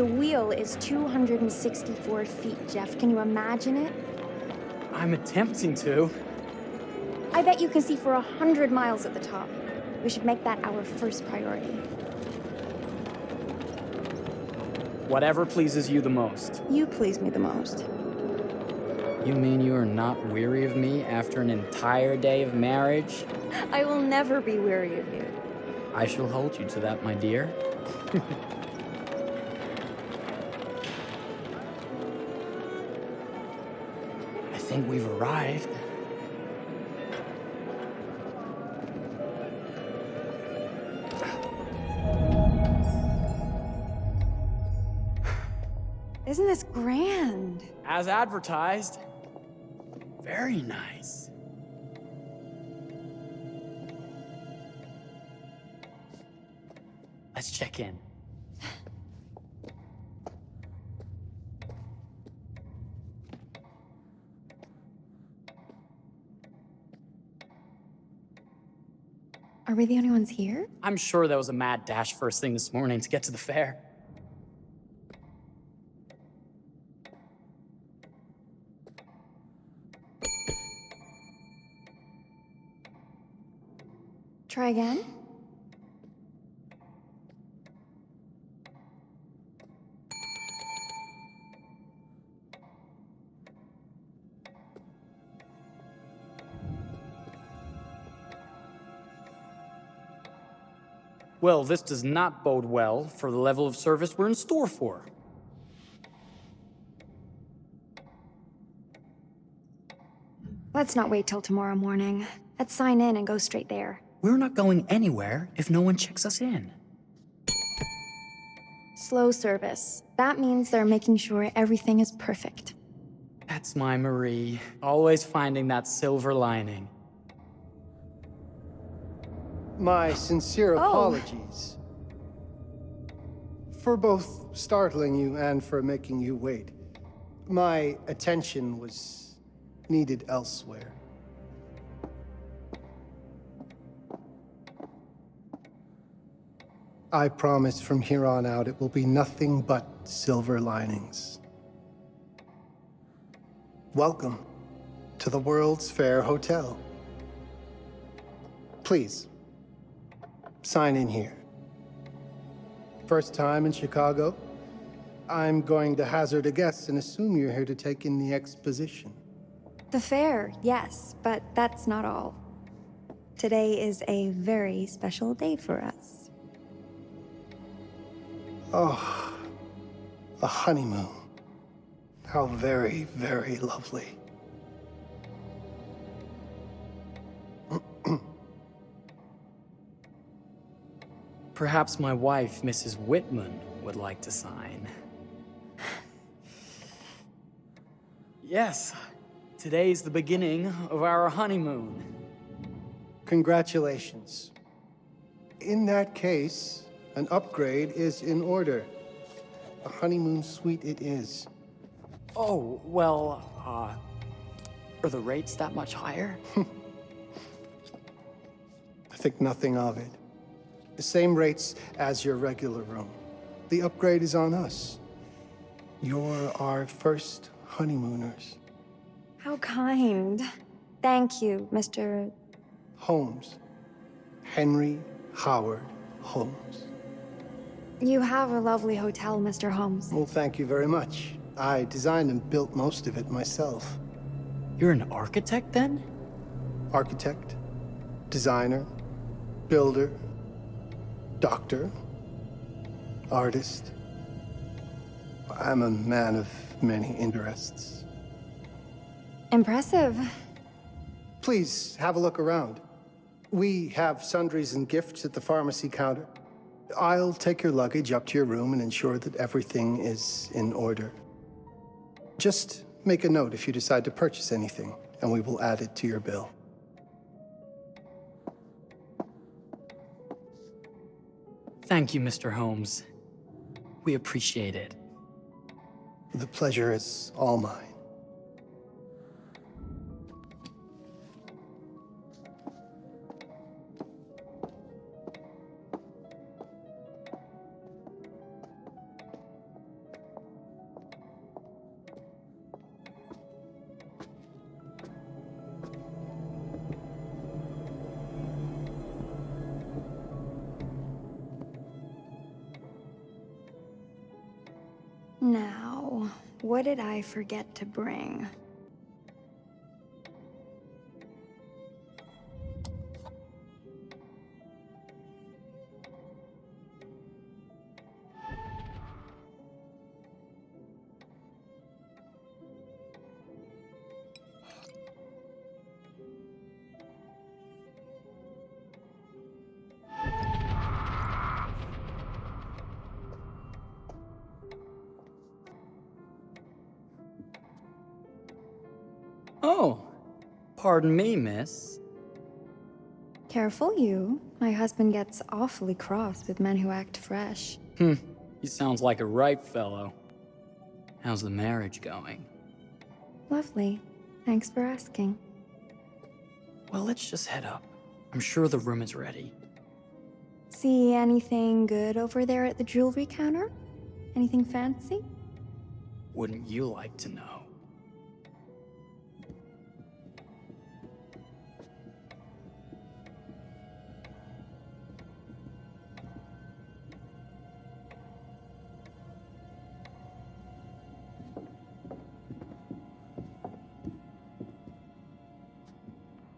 wheel is 264 feet, Jeff. Can you imagine it? I'm attempting to. I bet you can see for 100 miles at the top. We should make that our first priority. Whatever pleases you the most. You please me the most. You mean you are not weary of me after an entire day of marriage? I will never be weary of you. I shall hold you to that, my dear. I think we've arrived. Isn't this grand? As advertised. Very nice. Let's check in. Are we the only ones here? I'm sure that was a mad dash first thing this morning to get to the fair. Try again? Well, this does not bode well for the level of service we're in store for. Let's not wait till tomorrow morning. Let's sign in and go straight there. We're not going anywhere if no one checks us in. Slow service. That means they're making sure everything is perfect. That's my Marie, always finding that silver lining. My sincere apologies for both startling you and for making you wait. My attention was needed elsewhere. I promise from here on out it will be nothing but silver linings. Welcome to the World's Fair Hotel. Please, sign in here. First time in Chicago? I'm going to hazard a guess and assume you're here to take in the exposition. The fair, yes, but that's not all. Today is a very special day for us. Oh, a honeymoon. How very, very lovely. Perhaps my wife, Mrs. Whitman, would like to sign. Yes, today's the beginning of our honeymoon. Congratulations. In that case, an upgrade is in order. A honeymoon suite it is. Oh, well, are the rates that much higher? I think nothing of it. The same rates as your regular room. The upgrade is on us. You're our first honeymooners. How kind. Thank you, Mr. Holmes. Henry Howard Holmes. You have a lovely hotel, Mr. Holmes. Well, thank you very much. I designed and built most of it myself. You're an architect, then? Architect, designer, builder, doctor, artist. I'm a man of many interests. Impressive. Please, have a look around. We have sundries and gifts at the pharmacy counter. I'll take your luggage up to your room and ensure that everything is in order. Just make a note if you decide to purchase anything, and we will add it to your bill. Thank you, Mr. Holmes. We appreciate it. The pleasure is all mine. Now, what did I forget to bring? Oh, pardon me, miss. Careful you. My husband gets awfully cross with men who act fresh. He sounds like a ripe fellow. How's the marriage going? Lovely. Thanks for asking. Well, let's just head up. I'm sure the room is ready. See anything good over there at the jewelry counter? Anything fancy? Wouldn't you like to know?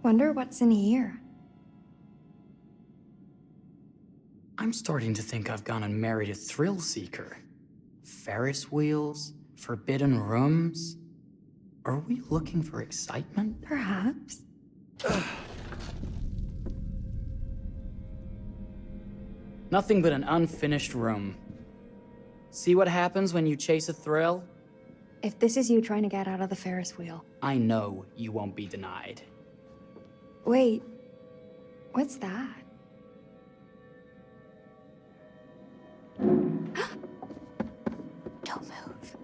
Wonder what's in here. I'm starting to think I've gone and married a thrill seeker. Ferris wheels, forbidden rooms. Are we looking for excitement? Perhaps. Nothing but an unfinished room. See what happens when you chase a thrill? If this is you trying to get out of the Ferris wheel. I know you won't be denied. Wait, what's that? Don't move.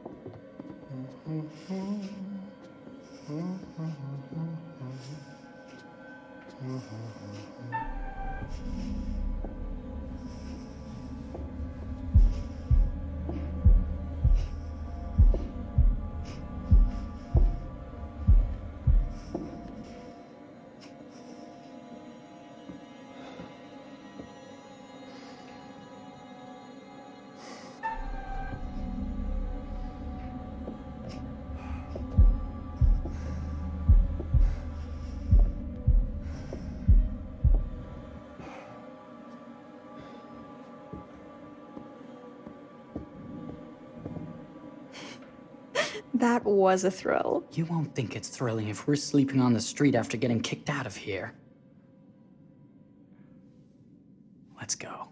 That was a thrill. You won't think it's thrilling if we're sleeping on the street after getting kicked out of here. Let's go.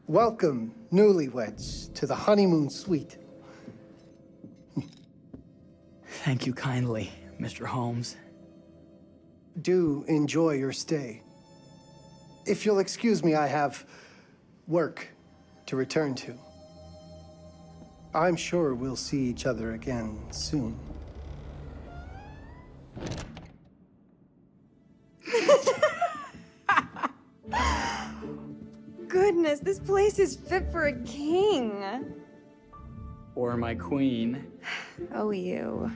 Welcome, newlyweds, to the honeymoon suite. Thank you kindly, Mr. Holmes. Do enjoy your stay. If you'll excuse me, I have work to return to. I'm sure we'll see each other again soon. Goodness, this place is fit for a king. Or my queen. Oh, you.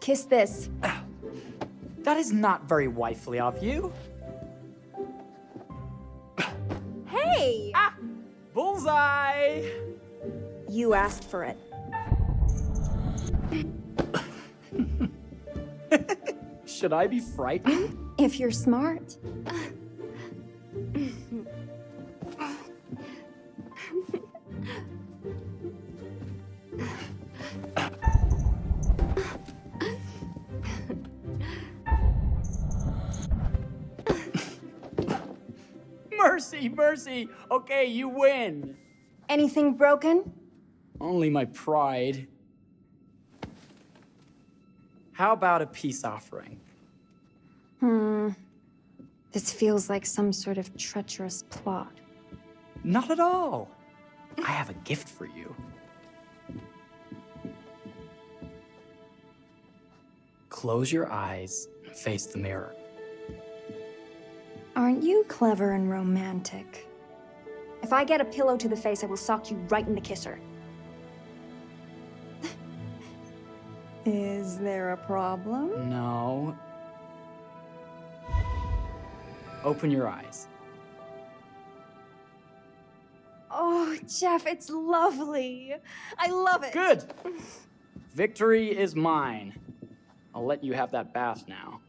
Kiss this. That is not very wifely of you. Hey! Ah! Bullseye! You asked for it. Should I be frightened? If you're smart. Mercy, mercy! Okay, you win. Anything broken? Only my pride. How about a peace offering? This feels like some sort of treacherous plot. Not at all. I have a gift for you. Close your eyes and face the mirror. Aren't you clever and romantic? If I get a pillow to the face, I will sock you right in the kisser. Is there a problem? No. Open your eyes. Oh, Jeff, it's lovely. I love it. Good! Victory is mine. I'll let you have that bath now.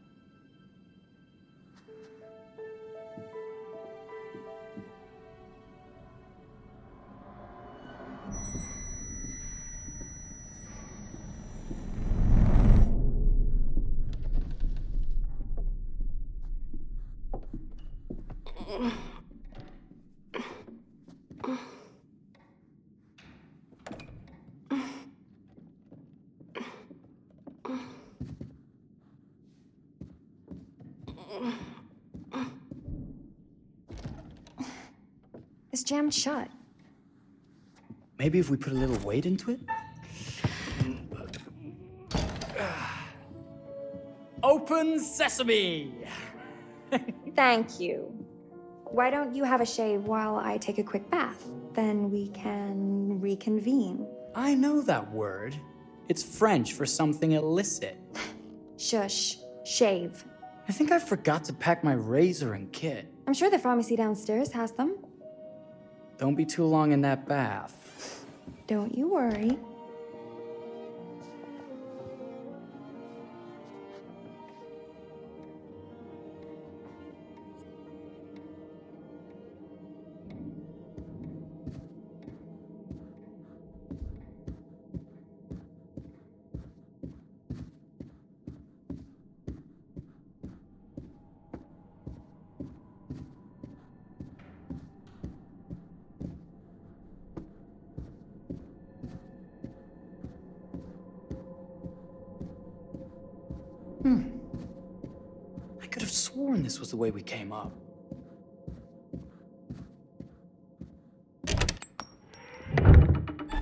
It's jammed shut. Maybe if we put a little weight into it? Open sesame! Thank you. Why don't you have a shave while I take a quick bath? Then we can reconvene. I know that word. It's French for something illicit. Shush. Shave. I think I forgot to pack my razor and kit. I'm sure the pharmacy downstairs has them. Don't be too long in that bath. Don't you worry. I could have sworn this was the way we came up.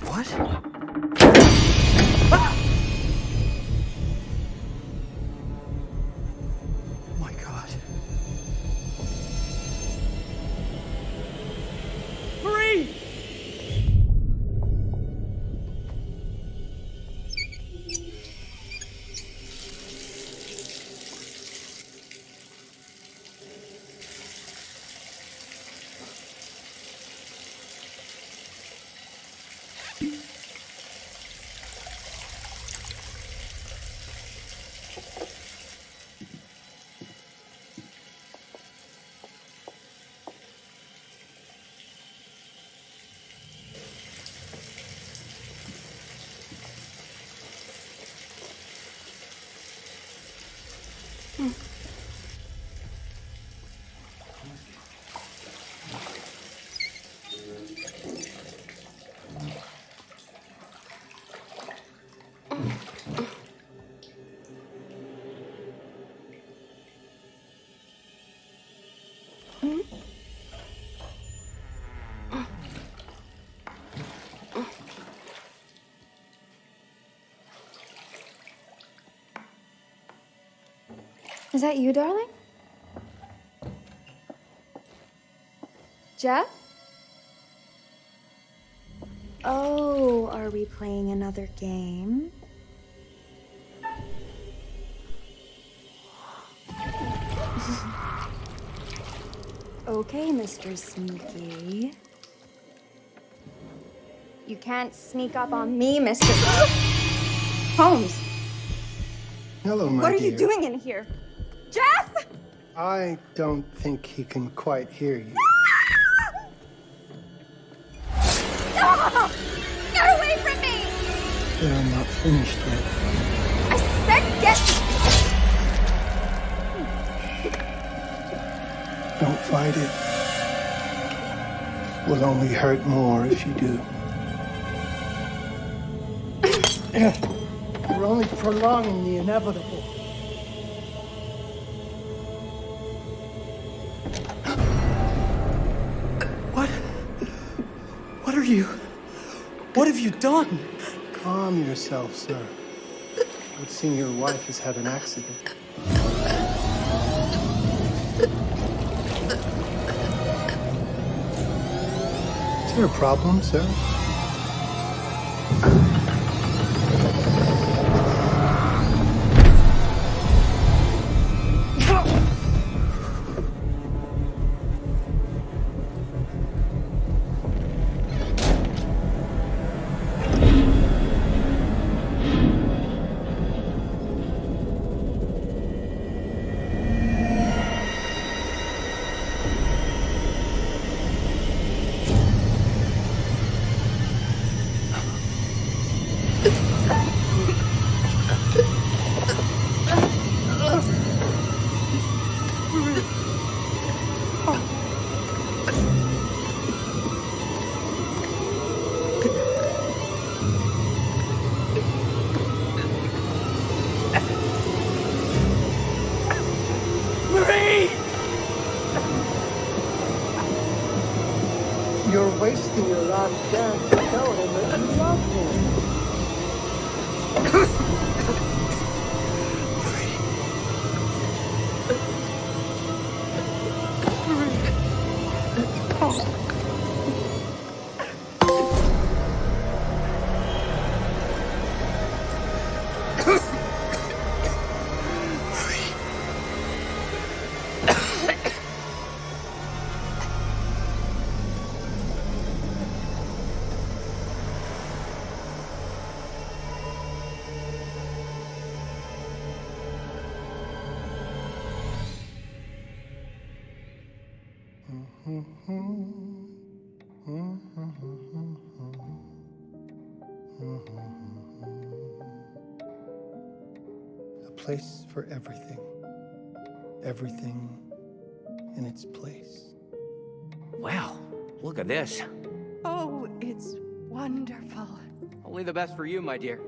What? Ah! Oh my God. Hurry! Is that you, darling? Jeff? Oh, are we playing another game? Okay, Mr. Sneaky. You can't sneak up on me, Mr. Holmes! Hello, my What are dear. you doing in here? Jeff! I don't think he can quite hear you. No! Get away from me! But I'm not finished yet. I said get... Don't fight it. Will only hurt more if you do. You're only prolonging the inevitable. What are you? What have you done? Calm yourself, sir. would seem your wife has had an accident. Is there a problem, sir? You're wasting your last chance to tell him that you love A place for everything. Everything in its place. Wow, look at this. Oh, it's wonderful. Only the best for you, my dear.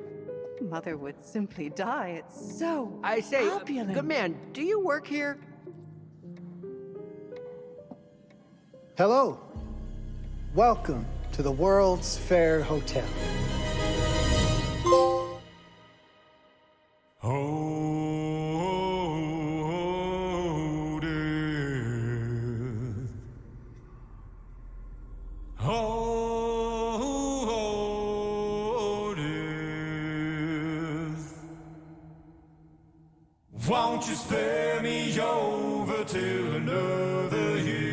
Mother would simply die. It's so I say, opulent. good man, do you work here? Hello. Welcome to the World's Fair Hotel. Oh, death. Oh, death. Won't you spare me over till another year?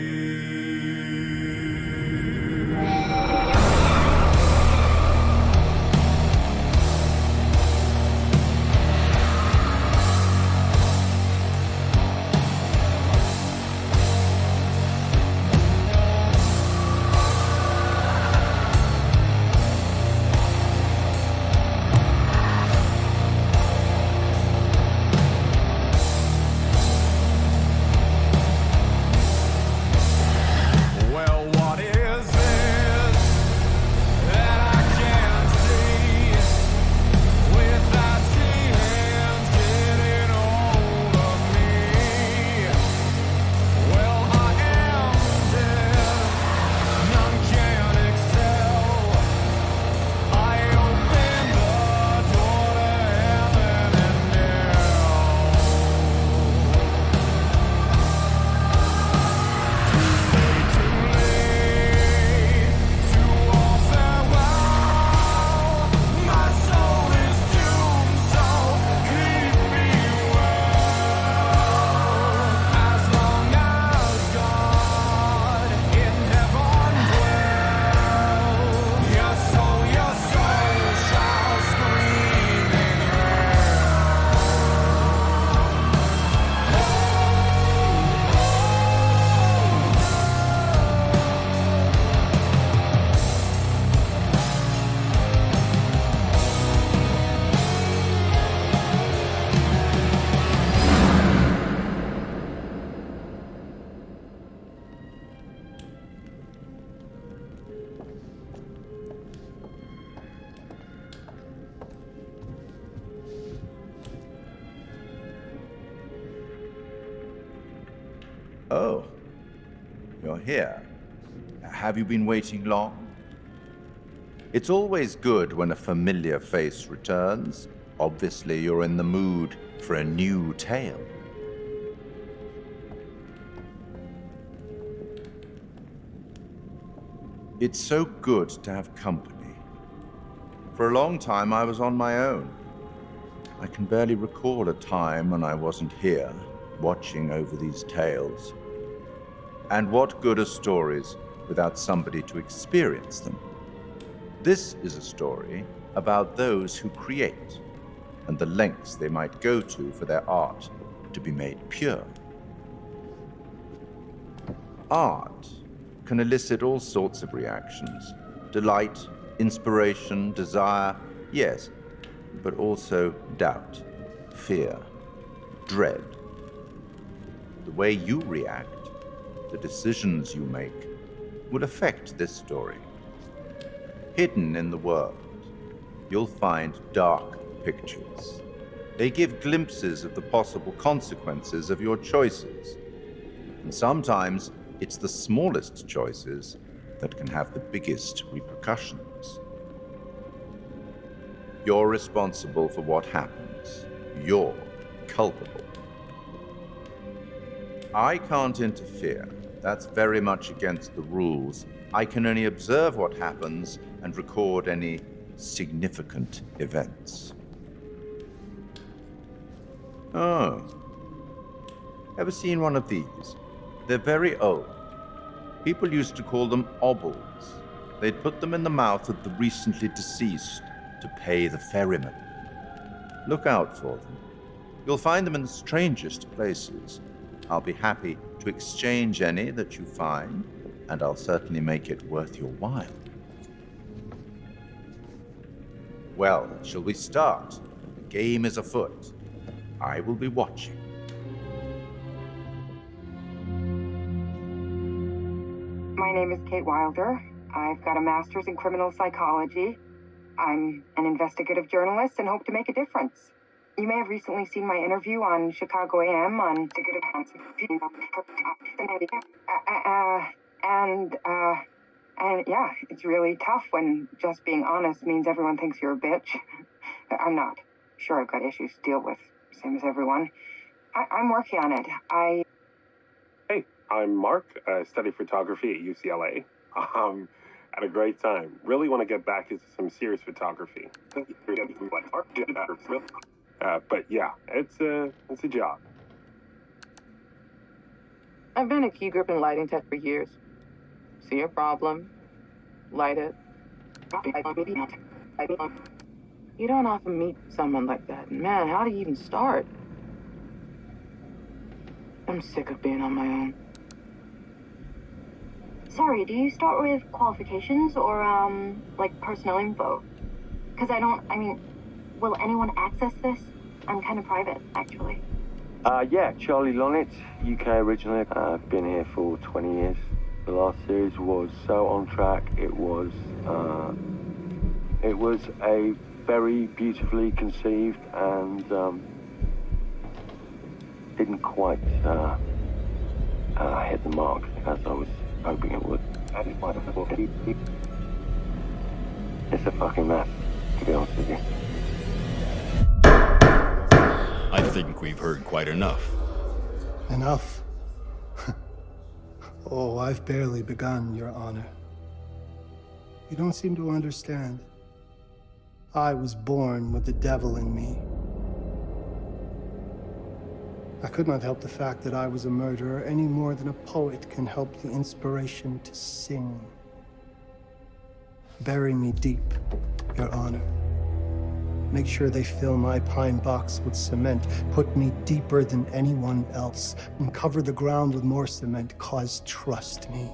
Oh, you're here. Have you been waiting long? It's always good when a familiar face returns. Obviously, you're in the mood for a new tale. It's so good to have company. For a long time, I was on my own. I can barely recall a time when I wasn't here, watching over these tales. And what good are stories without somebody to experience them? This is a story about those who create, and the lengths they might go to for their art to be made pure. Art can elicit all sorts of reactions. Delight, inspiration, desire, yes, but also doubt, fear, dread. The way you react, the decisions you make, will affect this story. Hidden in the world, you'll find dark pictures. They give glimpses of the possible consequences of your choices. And sometimes it's the smallest choices that can have the biggest repercussions. You're responsible for what happens. You're culpable. I can't interfere. That's very much against the rules. I can only observe what happens and record any significant events. Oh. Ever seen one of these? They're very old. People used to call them Obols. They'd put them in the mouth of the recently deceased to pay the ferryman. Look out for them. You'll find them in the strangest places. I'll be happy to exchange any that you find, and I'll certainly make it worth your while. Well, shall we start? The game is afoot. I will be watching. My name is Kate Wilder. I've got a master's in criminal psychology. I'm an investigative journalist and hope to make a difference. You may have recently seen my interview on Chicago AM on and yeah, it's really tough when just being honest means everyone thinks you're a bitch. I'm not. Sure, I've got issues to deal with, same as everyone. I'm working on it. Hey, I'm Mark. I study photography at UCLA. Had a great time. Really want to get back into some serious photography. But yeah, it's a job. I've been a key grip and lighting tech for years. See a problem, light it. You don't often meet someone like that. Man, how do you even start? I'm sick of being on my own. Sorry, do you start with qualifications or, like personnel info? Because will anyone access this? I'm kind of private, actually. Yeah, Charlie Lonitz, UK originally. I've been here for 20 years. The last series was so on track. It was a very beautifully conceived and didn't quite hit the mark as I was hoping it would. It's a fucking mess, to be honest with you. I think we've heard quite enough. Enough? Oh, I've barely begun, Your Honor. You don't seem to understand. I was born with the devil in me. I could not help the fact that I was a murderer any more than a poet can help the inspiration to sing. Bury me deep, Your Honor. Make sure they fill my pine box with cement. Put me deeper than anyone else. And cover the ground with more cement, 'cause trust me,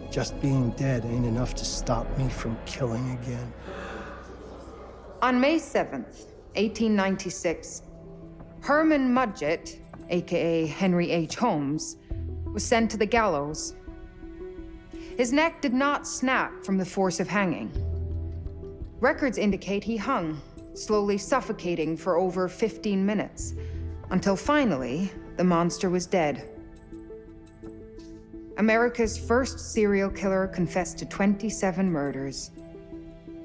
just being dead ain't enough to stop me from killing again. On May 7th, 1896, Herman Mudgett, aka Henry H. Holmes, was sent to the gallows. His neck did not snap from the force of hanging. Records indicate he hung, slowly suffocating for over 15 minutes, until finally, the monster was dead. America's first serial killer confessed to 27 murders.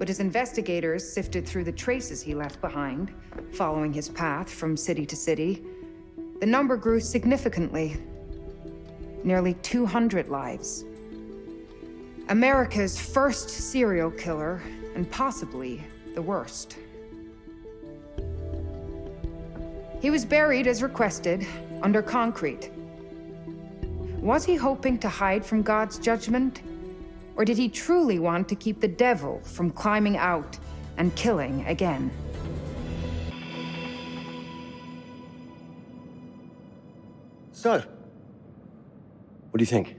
But as investigators sifted through the traces he left behind, following his path from city to city, the number grew significantly. Nearly 200 lives. America's first serial killer, and possibly the worst. He was buried as requested, under concrete. Was he hoping to hide from God's judgment? Or did he truly want to keep the devil from climbing out and killing again? So, what do you think?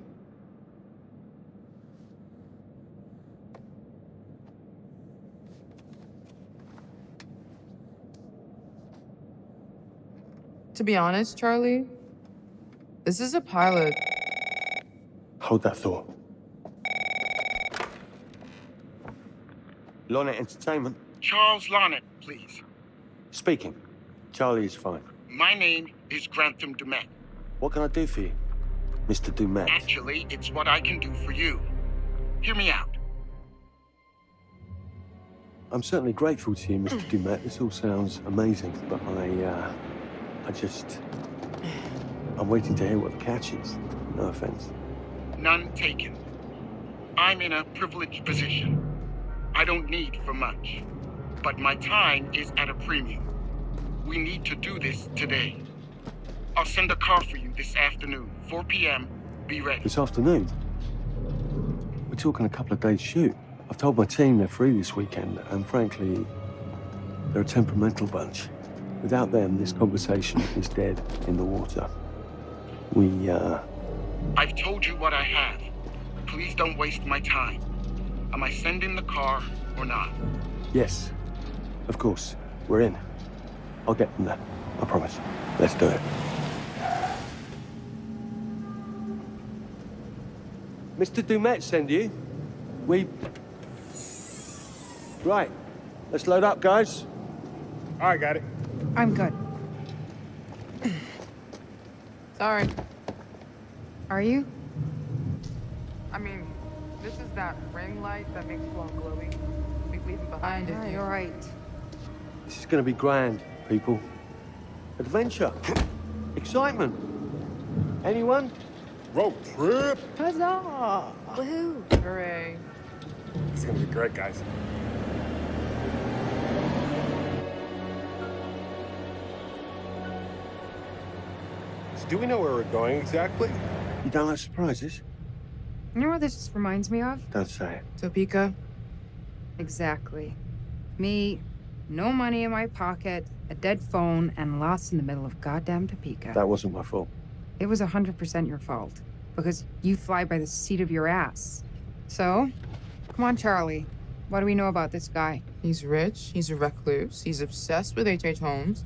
To be honest, Charlie, this is a pilot. Hold that thought. Lonnet Entertainment. Charles Lonnet, please. Speaking. Charlie is fine. My name is Grantham Dumet. What can I do for you, Mr. Dumet? Actually, it's what I can do for you. Hear me out. I'm certainly grateful to you, Mr. Dumet. This all sounds amazing, but I'm waiting to hear what the catch is. No offense. None taken. I'm in a privileged position. I don't need for much, but my time is at a premium. We need to do this today. I'll send a car for you this afternoon, 4 p.m. Be ready. This afternoon? We're talking a couple of days shoot. I've told my team they're free this weekend, and frankly, they're a temperamental bunch. Without them, this conversation is dead in the water. I've told you what I have. Please don't waste my time. Am I sending the car or not? Yes, of course. We're in. I'll get them there. I promise. Let's do it. Mr. Dumet send you? Right. Let's load up, guys. All right, got it. I'm good. Sorry. Are you? I mean, this is that ring light that makes you all glowy. We leave it behind it. You're right. This is going to be grand, people. Adventure. Excitement. Anyone? Road trip. Huzzah! Woohoo! Hooray. It's gonna be great, guys. So do we know where we're going exactly? You don't like surprises? You know what this reminds me of? Don't say it. Topeka? Exactly. Me, no money in my pocket, a dead phone, and lost in the middle of goddamn Topeka. That wasn't my fault. It was 100% your fault. Because you fly by the seat of your ass. So, come on, Charlie. What do we know about this guy? He's rich, he's a recluse, he's obsessed with H.H. Holmes.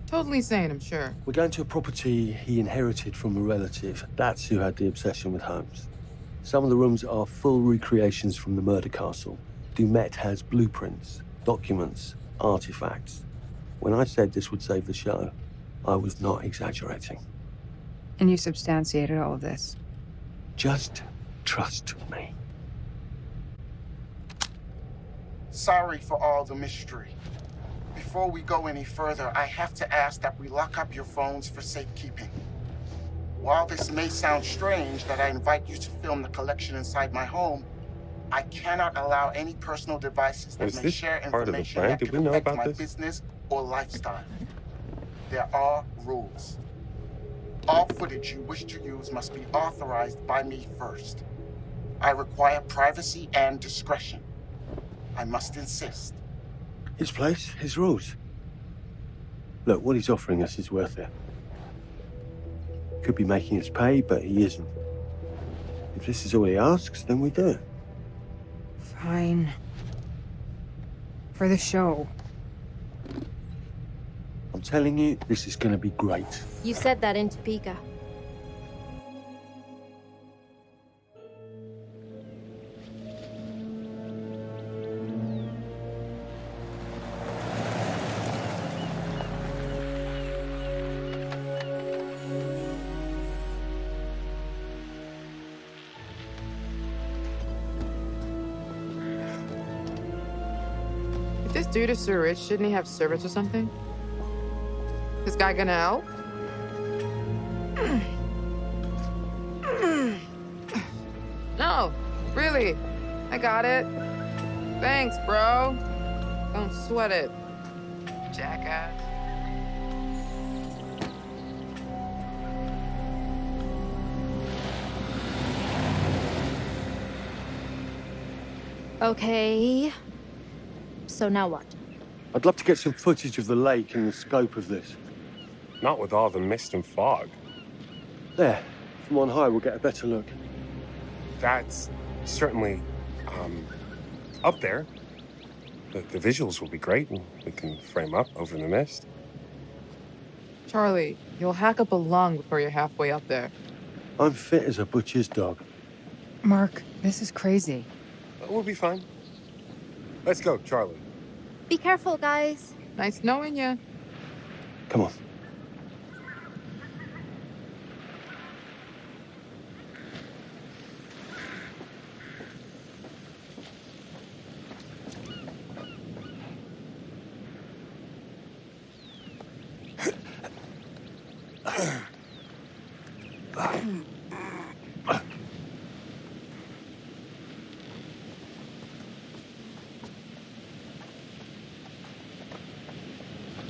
Totally sane, I'm sure. We're going to a property he inherited from a relative. That's who had the obsession with Holmes. Some of the rooms are full recreations from the murder castle. Dumet has blueprints, documents, artifacts. When I said this would save the show, I was not exaggerating. And you substantiated all of this. Just trust me. Sorry for all the mystery. Before we go any further, I have to ask that we lock up your phones for safekeeping. While this may sound strange that I invite you to film the collection inside my home, I cannot allow any personal devices that may share information that could affect my business or lifestyle. There are rules. All footage you wish to use must be authorized by me first. I require privacy and discretion. I must insist. His place, his rules. Look, what he's offering us is worth it. Could be making us pay, but he isn't. If this is all he asks, then we do it. Fine. For the show. I'm telling you, this is going to be great. You said that in Topeka. This dude is so rich, shouldn't he have servants or something? This guy gonna help? No, really. I got it. Thanks, bro. Don't sweat it, jackass. Okay. So now what? I'd love to get some footage of the lake and the scope of this. Not with all the mist and fog. There. From on high, we'll get a better look. That's certainly, up there. The visuals will be great, and we can frame up over the mist. Charlie, you'll hack up a lung before you're halfway up there. I'm fit as a butcher's dog. Mark, this is crazy. We'll be fine. Let's go, Charlie. Be careful, guys. Nice knowing you. Come on.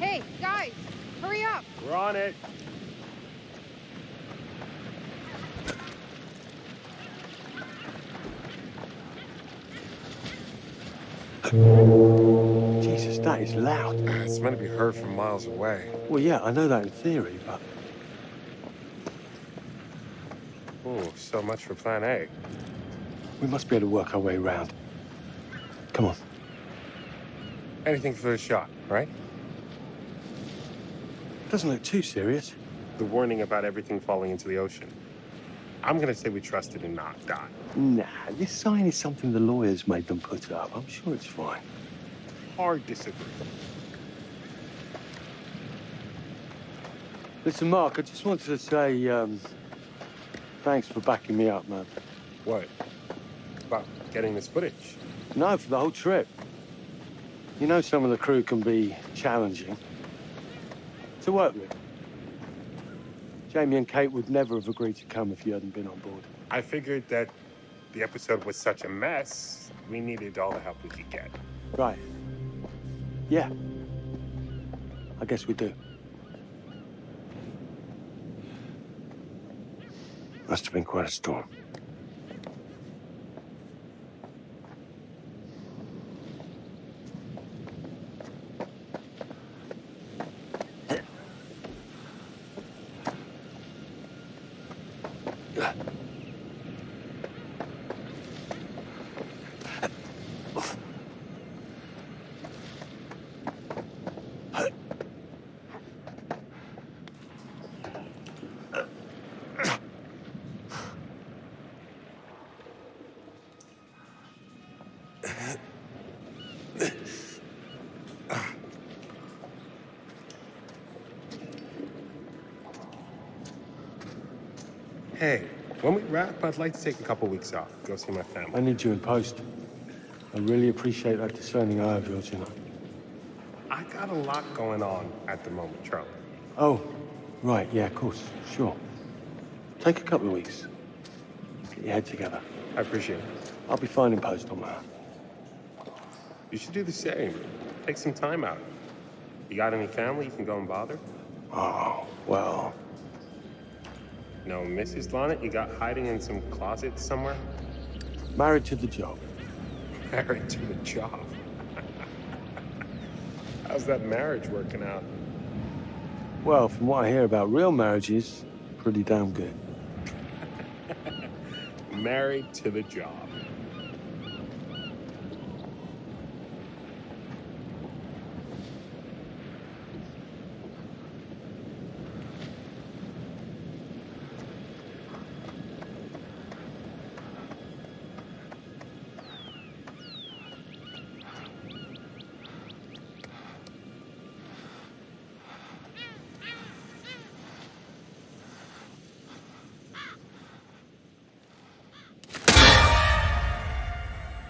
Hey, guys, hurry up. We're on it. Jesus, that is loud. It's meant to be heard from miles away. Well, yeah, I know that in theory, but... Oh, so much for plan A. we must be able to work our way around. Come on. Anything for the shot, right? Doesn't look too serious. The warning about everything falling into the ocean. I'm gonna say we trust it and not die. Nah, this sign is something the lawyers made them put up. I'm sure it's fine. Hard disagree. Listen, Mark, I just wanted to say, thanks for backing me up, man. What? About getting this footage? No, for the whole trip. You know some of the crew can be challenging to work with. Jamie and Kate would never have agreed to come if you hadn't been on board. I figured that the episode was such a mess, we needed all the help we could get. Right. Yeah. I guess we do. Must have been quite a storm. Hey, when we wrap, I'd like to take a couple weeks off, go see my family. I need you in post. I really appreciate that discerning eye of yours, you know. I got a lot going on at the moment, Charlie. Oh, right, yeah, of course, sure. Take a couple of weeks. Get your head together. I appreciate it. I'll be fine in post on my own. You should do the same. Take some time out. You got any family you can go and bother? Oh, well... No Mrs. Lonnet you got hiding in some closet somewhere? Married to the job. Married to the job? How's that marriage working out? Well, from what I hear about real marriages, pretty damn good. Married to the job.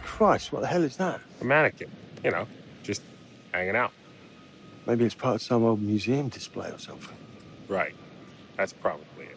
Christ, what the hell is that? A mannequin, you know, just hanging out. Maybe it's part of some old museum display or something. Right. That's probably it.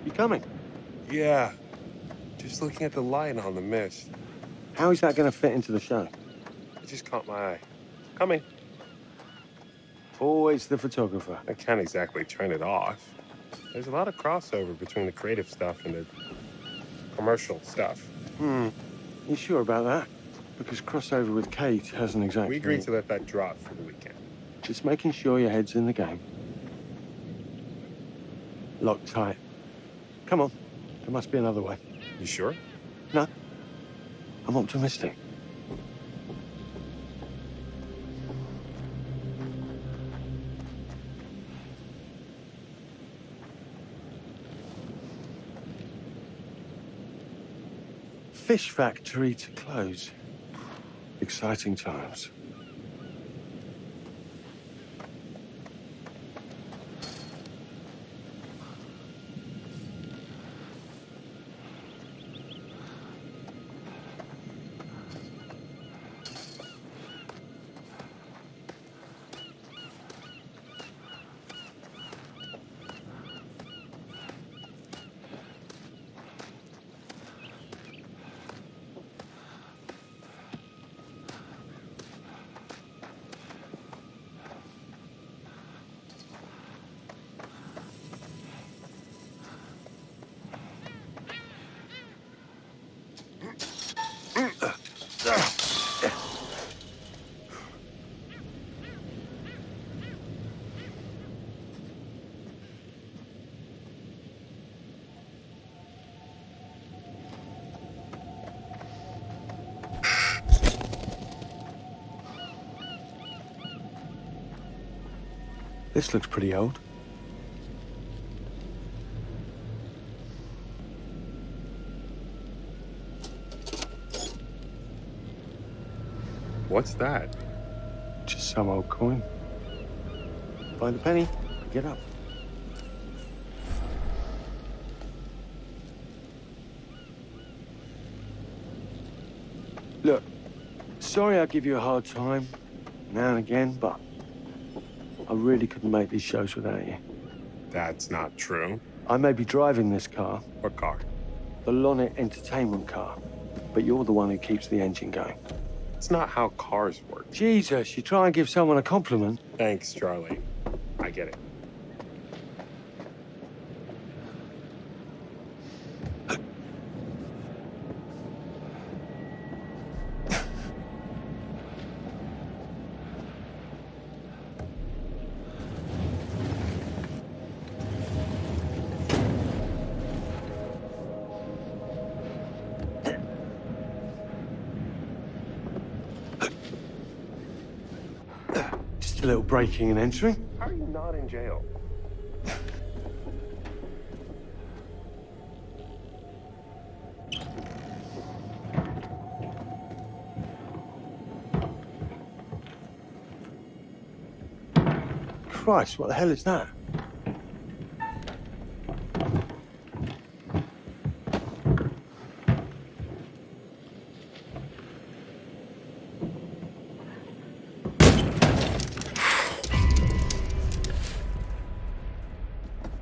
You coming? Yeah. Just looking at the light on the mist. How is that going to fit into the show? It just caught my eye. Coming. Always the photographer. I can't exactly turn it off. There's a lot of crossover between the creative stuff and the commercial stuff. You sure about that? Because crossover with Kate hasn't exactly... We agreed to let that drop for the weekend. Just making sure your head's in the game. Lock tight. Come on. There must be another way. You sure? No. I'm optimistic. Fish factory to close. Exciting times. This looks pretty old. What's that? Just some old coin. Find a penny, get up. Look, sorry I give you a hard time now and again, but I really couldn't make these shows without you. That's not true. I may be driving this car. What car? The Lonnet Entertainment car. But you're the one who keeps the engine going. It's not how cars work. Jesus, you try and give someone a compliment. Thanks, Charlie. I get it. Just a little breaking and entering. How are you not in jail? Christ, what the hell is that?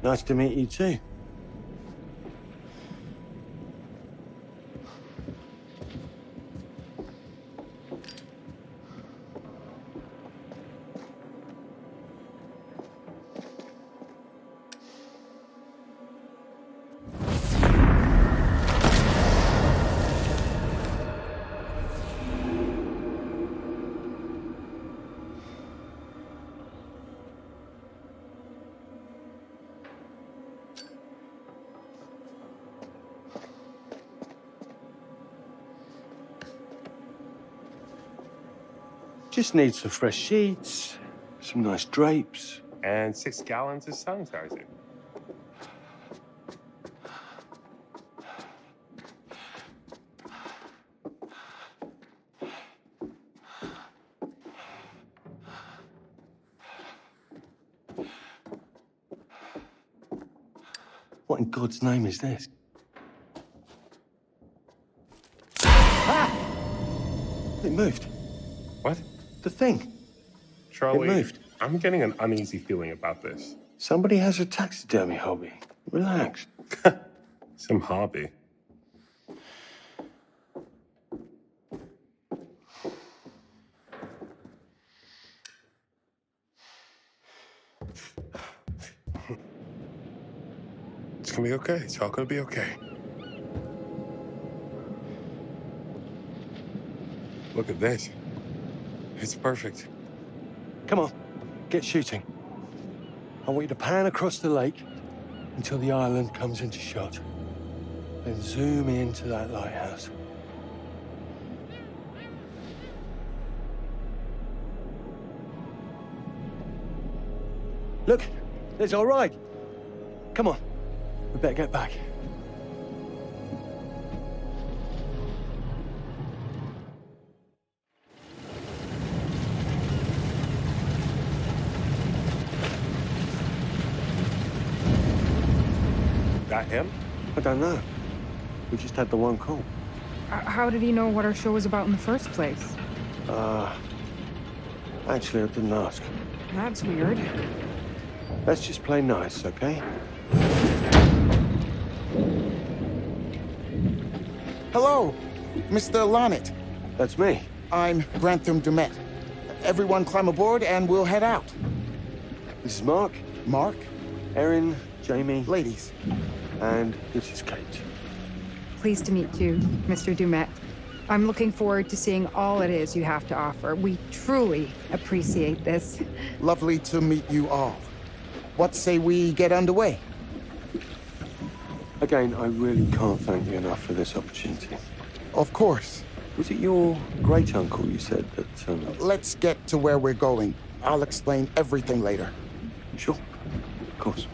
Nice to meet you too. Just need some fresh sheets, Some nice drapes. And 6 gallons of sanitizer. What in God's name is this? Ah! It moved. What? The thing. Charlie, It moved. I'm getting an uneasy feeling about this. Somebody has a taxidermy hobby. Relax. Some hobby. It's gonna be okay. It's all gonna be okay. Look at this. It's perfect. Come on, get shooting. I want you to pan across the lake until the island comes into shot. Then zoom into that lighthouse. Look, it's all right. Come on, we better get back. That him? I don't know. We just had the one call. How did he know what our show was about in the first place? Actually, I didn't ask. That's weird. Let's just play nice, okay? Hello, Mr. Lonnet. That's me. I'm Grantham Dumet. Everyone climb aboard and we'll head out. This is Mark. Mark? Erin, Jamie. Ladies. And this is Kate. Pleased to meet you, Mr. Dumet. I'm looking forward to seeing all it is you have to offer. We truly appreciate this. Lovely to meet you all. What say we get underway? Again, I really can't thank you enough for this opportunity. Of course. Was it your great-uncle you said that, Let's get to where we're going. I'll explain everything later. Sure. Of course.